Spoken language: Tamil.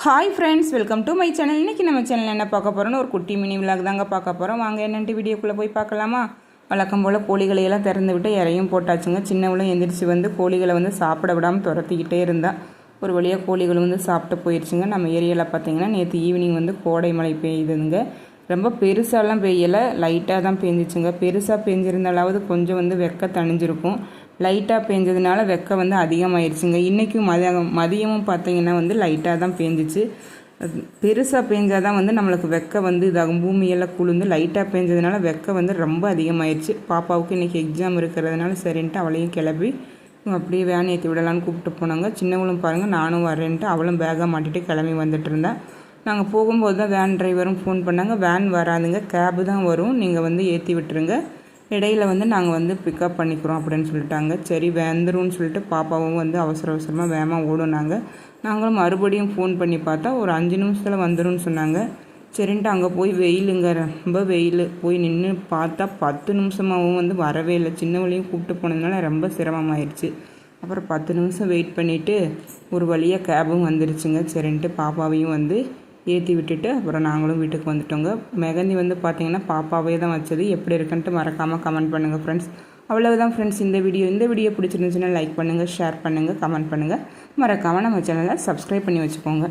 Hi friends, welcome to my channel. இன்றைக்கி நம்ம சேனல் என்ன பார்க்க போகிறோன்னு ஒரு குட்டி மினி விலாக் தாங்க பார்க்க போகிறோம். வாங்க என்னென்ட்டு வீடியோக்குள்ளே போய் பார்க்கலாமா. வழக்கம் போல் கோழிகளையெல்லாம் திறந்து விட்டு இறையும் போட்டாச்சுங்க. சின்னவளும் எந்திரிச்சு வந்து கோழிகளை வந்து சாப்பிட விடாமல் துரத்திக்கிட்டே இருந்தால் ஒரு வழியாக கோழிகள் வந்து சாப்பிட்டு போயிடுச்சுங்க. நம்ம ஏரியாவில் பார்த்திங்கன்னா நேற்று ஈவினிங் வந்து கோடை மழை பெய்யுதுங்க. ரொம்ப பெருசாலாம் பெய்யலை, லைட்டாக தான் பெஞ்சிச்சுங்க. பெருசாக பெஞ்சிருந்தாலாவது கொஞ்சம் வந்து வெக்க தணிஞ்சிருக்கும். லைட்டாக பெஞ்சதுனால வெக்க வந்து அதிகமாகிடுச்சுங்க. இன்றைக்கும் மதியமும் பார்த்திங்கன்னா வந்து லைட்டாக தான் பெஞ்சிச்சு. பெருசாக பெஞ்சால் தான் வந்து நம்மளுக்கு வெக்க வந்து இதாகும். பூமியெல்லாம் குளிர்ந்து லைட்டாக பெஞ்சதுனால வெக்க வந்து ரொம்ப அதிகமாகிடுச்சு. பாப்பாவுக்கு இன்றைக்கி எக்ஸாம் இருக்கிறதுனால சரின்ட்டு அவளையும் கிளப்பி அப்படியே வேன் ஏற்றி விடலான்னு கூப்பிட்டு போனாங்க. சின்னவளும் பாருங்கள் நானும் வரேன்ட்டு அவளும் பேக்காக மாட்டிட்டு கிளம்பி வந்துட்டு இருந்தேன். நாங்கள் போகும்போது தான் வேன் டிரைவரும் ஃபோன் பண்ணாங்க. வேன் வராதுங்க, கேபு தான் வரும், நீங்கள் வந்து ஏற்றி விட்டுருங்க, இடையில வந்து நாங்கள் வந்து பிக்கப் பண்ணிக்கிறோம் அப்படின்னு சொல்லிட்டாங்க. சரி வந்துரும்னு சொல்லிட்டு பாப்பாவும் வந்து அவசர அவசரமாக வேகமாக ஓடுனாங்க. நாங்களும் மறுபடியும் ஃபோன் பண்ணி பார்த்தா ஒரு 5 நிமிஷத்தில் வந்துடும் சொன்னாங்க. சரின்ட்டு அங்கே போய் வெயிலுங்க, ரொம்ப வெயில். போய் நின்று பார்த்தா 10 நிமிஷமாகவும் வந்து வரவே இல்லை. சின்னவளையும் கூப்பிட்டு போனதுனால ரொம்ப சிரமமாயிடுச்சு. அப்புறம் 10 நிமிஷம் வெயிட் பண்ணிவிட்டு ஒரு வழியாக கேபும் வந்துருச்சுங்க. சரின்ட்டு பாப்பாவையும் வந்து ஏற்றி விட்டுட்டு அப்புறம் நாங்களும் வீட்டுக்கு வந்துட்டோங்க. மெகந்தி வந்து பார்த்திங்கன்னா பாப்பாவே தான் வச்சது. எப்படி இருக்குன்ட்டு மறக்காமல் கமெண்ட் பண்ணுங்கள் ஃப்ரெண்ட்ஸ். அவ்வளவுதான் ஃப்ரெண்ட்ஸ் இந்த வீடியோ பிடிச்சிருந்துச்சுன்னா லைக் பண்ணுங்கள், ஷேர் பண்ணுங்கள், கமெண்ட் பண்ணுங்கள். மறக்காமல் நம்ம சேனலை சப்ஸ்கிரைப் பண்ணி வச்சுக்கோங்க.